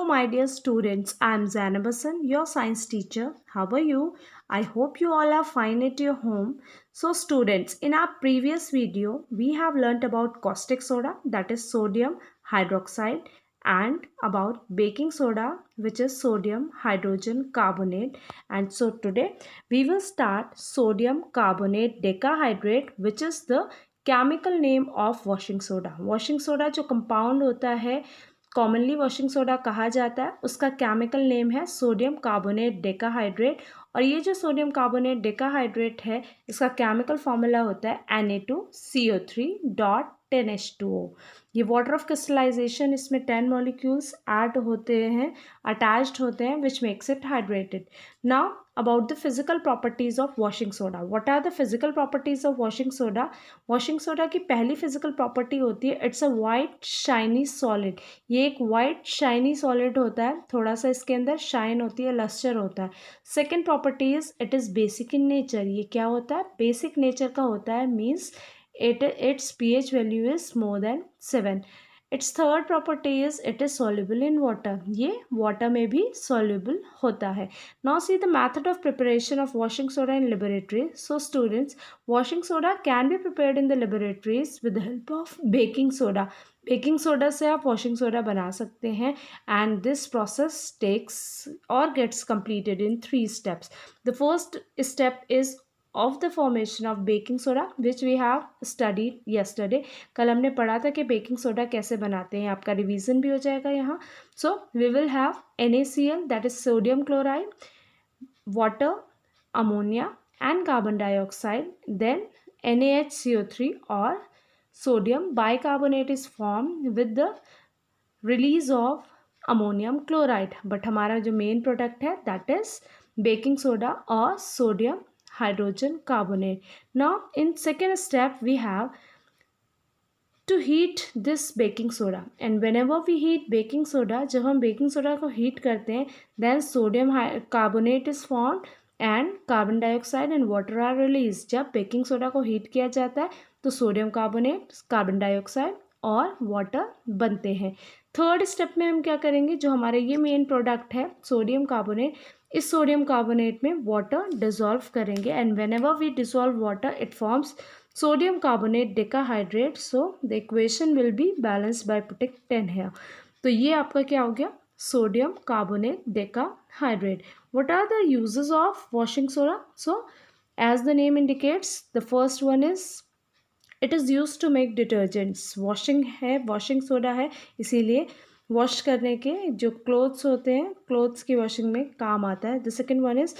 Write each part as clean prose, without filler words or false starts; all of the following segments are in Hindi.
my dear students. I am Zainab Hassan, your science teacher. How are you? I hope you all are fine at your home. So, students, in our previous video, we have learnt about caustic soda, that is sodium hydroxide, and about baking soda, which is sodium hydrogen carbonate. And so, today we will start sodium carbonate decahydrate, which is the chemical name of washing soda. Washing soda जो कंपाउंड होता है, कॉमनली वॉशिंग सोडा कहा जाता है, उसका केमिकल नेम है सोडियम कार्बोनेट डेकाहाइड्रेट. और ये जो सोडियम कार्बोनेट डेकाहाइड्रेट है, इसका केमिकल फॉर्मूला होता है Na2CO3 डॉट 10H2O. ये वाटर ऑफ क्रिस्टलाइजेशन, इसमें 10 मॉलिक्यूल्स ऐड होते हैं, अटैच्ड होते हैं, which makes it hydrated. Now about the physical properties of washing soda. What are the physical properties of washing soda? washing soda की पहली physical property होती है it's a white shiny solid. ये एक white shiny solid होता है, थोड़ा सा इसके अंदर shine होती है, luster होता है. Second property is it is basic in nature. ये क्या होता है? basic nature का होता है, means its pH value is more than 7. It's third property is it is soluble in water. ये वाटर में भी सॉल्युबल होता है. Now see the method of preparation of washing soda in laboratory. So students, washing soda can be prepared in the laboratories with the help of baking soda. Baking soda से आप वॉशिंग सोडा बना सकते हैं एंड दिस प्रोसेस टेक्स और gets completed in 3 steps. The first step is of the formation of baking soda which we have studied yesterday. कल हमने पढ़ा था कि बेकिंग सोडा कैसे बनाते हैं, आपका रिवीजन भी हो जाएगा यहाँ. So we will have NaCl, that is sodium chloride, water, ammonia and carbon dioxide. Then NaHCO3 और sodium bicarbonate is form with the release of ammonium chloride. But हमारा जो मेन प्रोडक्ट है दैट इज बेकिंग सोडा और sodium hydrogen carbonate. Now in second step we have to heat this baking soda, and whenever we heat baking soda, जब हम baking soda को heat करते हैं, then sodium carbonate is formed and carbon dioxide and water are released. जब baking soda को heat किया जाता है तो sodium carbonate, carbon dioxide और वाटर बनते हैं. थर्ड स्टेप में हम क्या करेंगे, जो हमारे ये मेन प्रोडक्ट है सोडियम कार्बोनेट, इस सोडियम कार्बोनेट में वाटर डिसॉल्व करेंगे and whenever we dissolve water it forms sodium carbonate decahydrate. So the equation will be balanced by putting 10 here. तो ये आपका क्या हो गया, sodium carbonate decahydrate. What are the uses of washing soda? So as the name indicates, the first one is it is use to make detergents. Washing है, वॉशिंग सोडा है, इसीलिए वॉश करने के जो क्लोथ्स होते हैं, क्लोथ्स की वॉशिंग में काम आता है. The second one is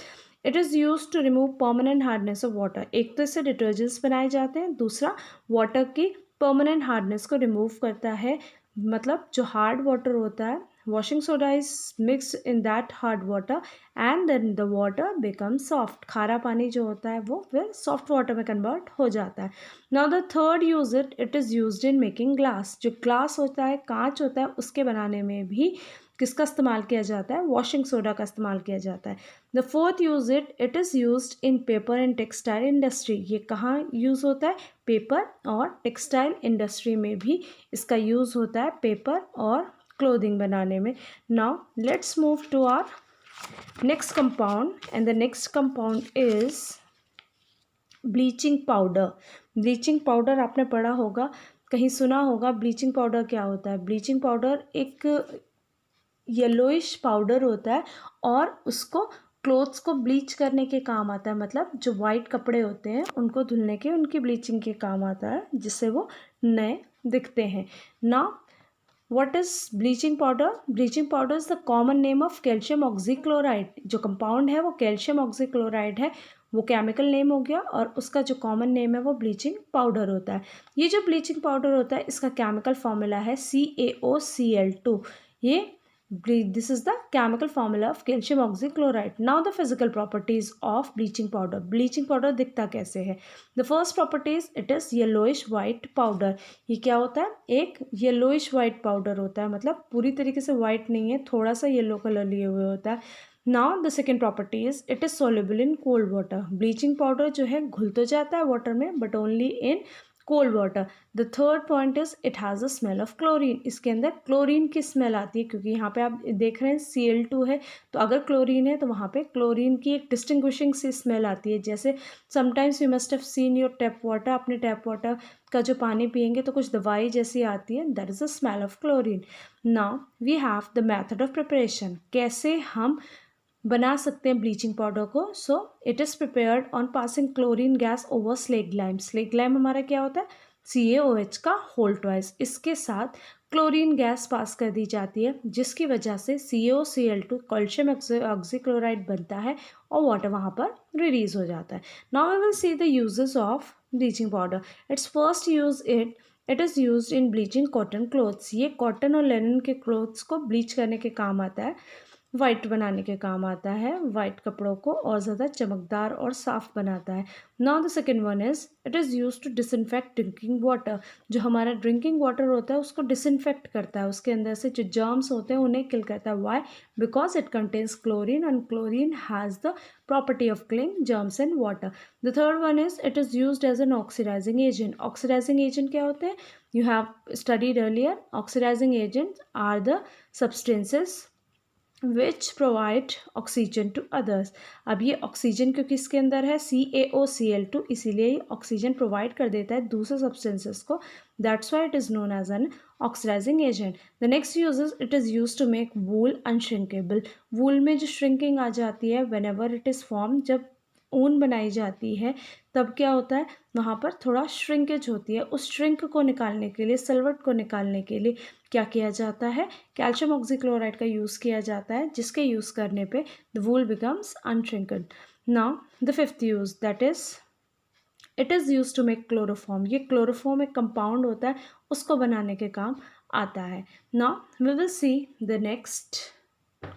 it is use to remove permanent hardness of water. एक तो इससे डिटर्जेंट्स बनाए जाते हैं, दूसरा वाटर की परमानेंट हार्डनेस को रिमूव करता है. मतलब जो हार्ड वाटर होता है, washing soda is mixed in that hard water and then the water become soft. खारा पानी जो होता है वो फिर सॉफ्ट वाटर में कन्वर्ट हो जाता है. Now the third use it is used in making glass. जो ग्लास होता है, कांच होता है, उसके बनाने में भी किसका इस्तेमाल किया जाता है, वॉशिंग सोडा का इस्तेमाल किया जाता है. The fourth use it is used in paper and textile industry. ये कहाँ यूज़ होता है, पेपर और टेक्सटाइल इंडस्ट्री में भी इसका यूज़ होता है, पेपर और क्लोथिंग बनाने में. Now let's move to our next compound and the next compound is bleaching powder. Bleaching powder आपने पढ़ा होगा, कहीं सुना होगा. ब्लीचिंग पाउडर क्या होता है? ब्लीचिंग पाउडर एक येलोइश पाउडर होता है और उसको क्लोथ्स को ब्लीच करने के काम आता है. मतलब जो वाइट कपड़े होते हैं उनको धुलने के, उनकी ब्लीचिंग के काम आता है, जिससे वो नए दिखते हैं. Now what is bleaching powder? Bleaching powder is the common name of calcium oxychloride. जो कंपाउंड है वो कैल्शियम ऑक्सीक्लोराइड है, वो केमिकल नेम हो गया, और उसका जो कॉमन नेम है वो ब्लीचिंग पाउडर होता है. ये जो ब्लीचिंग पाउडर होता है इसका केमिकल फॉर्मूला है CaOCl2. ये this is the chemical formula of calcium oxychloride. Now the physical properties of bleaching powder. Bleaching powder दिखता कैसे है? The first property is it is yellowish white powder. ये क्या होता है? एक yellowish white powder होता है, मतलब पूरी तरीके से white नहीं है, थोड़ा सा yellow कलर लिए हुए होता है. Now the second property is it is soluble in cold water. Bleaching powder जो है घुल तो जाता है वाटर में, but only in cold water. The third point is it has a smell of chlorine, इसके अंदर क्लोरीन की स्मेल आती है, क्योंकि यहाँ पे आप देख रहे हैं Cl2 है, तो अगर क्लोरीन है तो वहाँ पे क्लोरीन की एक डिस्टिंग्विशिंग सी स्मेल आती है। जैसे sometimes you must have seen your tap water, अपने टैप वाटर का जो पानी पियेंगे तो कुछ दवाई जैसी आती है, that is the smell of chlorine. Now we have the method of preparation, कैसे हम बना सकते हैं ब्लीचिंग पाउडर को। So it is prepared on passing chlorine gas over slaked lime. Slaked lime हमारा क्या होता है, CaOH का होल ट्वाइस, इसके साथ क्लोरीन गैस पास कर दी जाती है, जिसकी वजह से CaOCl2 कैल्शियम ऑक्सीक्लोराइड बनता है और वाटर वहाँ पर रिलीज हो जाता है। Now we will see the uses of bleaching powder. Its first use it is use in bleaching cotton clothes. ये कॉटन और लिनन के क्लोथ्स को ब्लीच करने के काम आता है, वाइट बनाने के काम आता है, वाइट कपड़ों को और ज़्यादा चमकदार और साफ़ बनाता है। Now the second one is it is use to disinfect drinking water. जो हमारा ड्रिंकिंग वाटर होता है उसको डिसइनफेक्ट करता है, उसके अंदर से जो जर्म्स होते हैं उन्हें किल करता है। Why? Because it contains chlorine and chlorine has the property of killing germs in water. The third one is it is use as an oxidising agent. Oxidising agent क्या होते हैं? You have studied earlier, oxidising agent are the substances which provide oxygen to others. अब ये ऑक्सीजन क्योंकि इसके अंदर है CaOCl2, इसीलिए ये ऑक्सीजन प्रोवाइड कर देता है दूसरे सब्सटेंसेस को, that's why it is known as an oxidising agent. The next use it is use to make wool unshrinkable. Wool में जो श्रिंकिंग आ जाती है whenever it is form, जब ऊन बनाई जाती है तब क्या होता है, वहाँ पर थोड़ा श्रिंकेज होती है। उस श्रिंक को निकालने के लिए, सिलवट को निकालने के लिए क्या किया जाता है, कैल्शियम ऑक्सीक्लोराइड का यूज़ किया जाता है, जिसके यूज़ करने पे the wool becomes unshrinked. Now the fifth use that is it is use to make chloroform. ये क्लोरोफॉर्म एक कंपाउंड होता है, उसको बनाने के काम आता है। Now we will see the next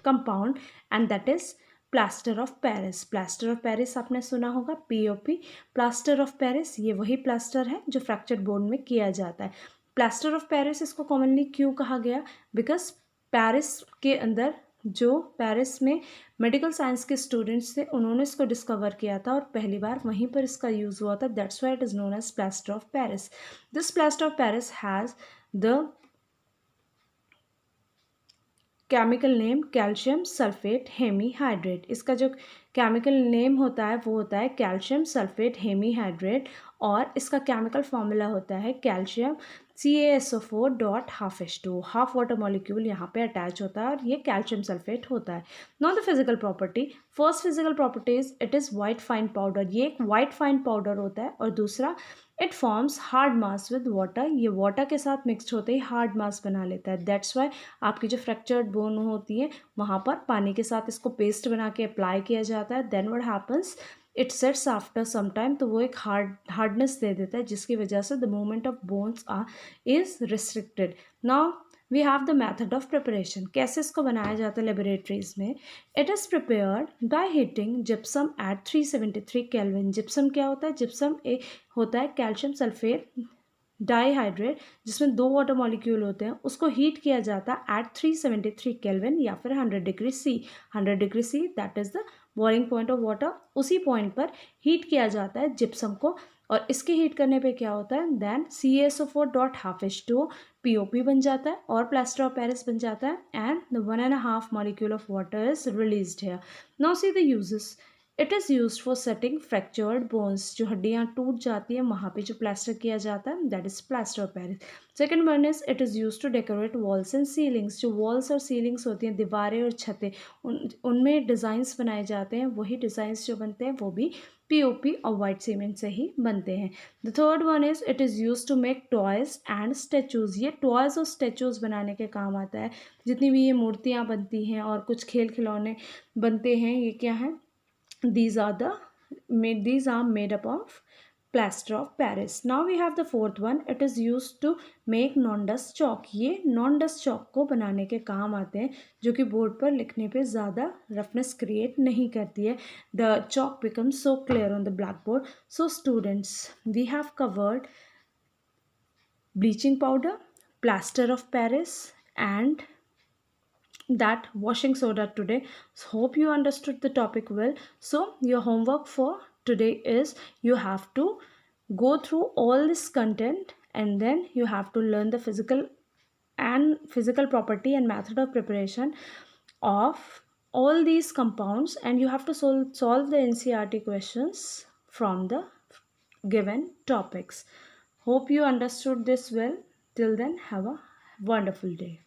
compound and that is plaster of Paris. Plaster of Paris आपने सुना होगा, POP, प्लास्टर ऑफ पेरिस। ये वही प्लास्टर है जो फ्रैक्चर्ड बोन में किया जाता है। प्लास्टर ऑफ पेरिस इसको कॉमनली क्यों कहा गया? बिकॉज पेरिस के अंदर, जो पेरिस में मेडिकल साइंस के स्टूडेंट्स थे, उन्होंने इसको डिस्कवर किया था और पहली बार वहीं पर इसका यूज़ हुआ था, that's why it is known as plaster of Paris. This plaster of Paris has the chemical name calcium sulphate hemihydrate. इसका जो केमिकल नेम होता है वो होता है कैल्शियम सल्फेट हेमीहाइड्रेट, और इसका केमिकल फॉर्मूला होता है calcium CaSO4.2H2। Half water molecule यहाँ पे अटैच होता है और ये कैल्शियम सल्फेट होता है। Not the physical property, first physical property is it is white fine powder. ये एक वाइट फाइन पाउडर होता है। और दूसरा, it forms hard mass with water. ये वाटर के साथ मिक्सड होते ही हार्ड मास बना लेता है, दैट्स वाई आपकी जो फ्रैक्चर्ड बोन होती है वहाँ पर पानी के साथ इसको पेस्ट बना के अप्लाई किया जाता है। Then what happens, it sets after some time, तो वो एक हार्डनेस दे देता है, जिसकी वजह से the movement of bones is restricted. Now we have the method of preparation. कैसे इसको बनाया जाता है लेबोरेटरीज में? It is prepared by heating gypsum at 373 kelvin. Gypsum क्या होता है? जिप्सम होता है कैल्शियम सल्फेट डाईहाइड्रेट, जिसमें 2 वाटर मॉलिक्यूल होते हैं, उसको हीट किया जाता है एट 373 केल्विन या फिर 100 degree C. 100 degree C that is the boiling point of water. उसी पॉइंट पर हीट किया जाता है जिप्सम को, और इसके हीट करने पे क्या होता है, देन CaSO4.2H2O POP बन जाता है और प्लास्टर ऑफ पेरिस बन जाता है, and the 1.5 molecule of water is released here. Now see the uses. It is use for setting fractured bones. जो हड्डियाँ टूट जाती हैं वहाँ पे जो प्लास्टर किया जाता है, that is plaster of Paris. Second one is it is use to decorate walls and ceilings. जो वॉल्स और सीलिंग्स होती हैं, दीवारें और छतें, उनमें डिज़ाइंस बनाए जाते हैं। वही डिज़ाइंस जो बनते हैं वो भी POP और वाइट सीमेंट से ही बनते हैं। The third one is it is use to make toys and statues. ये टॉयज और स्टेचूज़ बनाने के काम आता है। जितनी भी ये मूर्तियाँ बनती हैं और कुछ खेल खिलौने बनते हैं, ये क्या है? These are made up of plaster of Paris. Now we have the fourth one. It is used to make non-dust chalk. ये non-dust chalk को बनाने के काम आते हैं, जो कि बोर्ड पर लिखने पे ज़्यादा रफनेस क्रिएट नहीं करती है. The chalk becomes so clear on the blackboard. So students, we have covered bleaching powder, plaster of Paris, and that washing soda today. So hope you understood the topic well. So your homework for today is you have to go through all this content, and then you have to learn the physical property and method of preparation of all these compounds, and you have to solve the NCRT questions from the given topics. Hope you understood this well. Till then, have a wonderful day.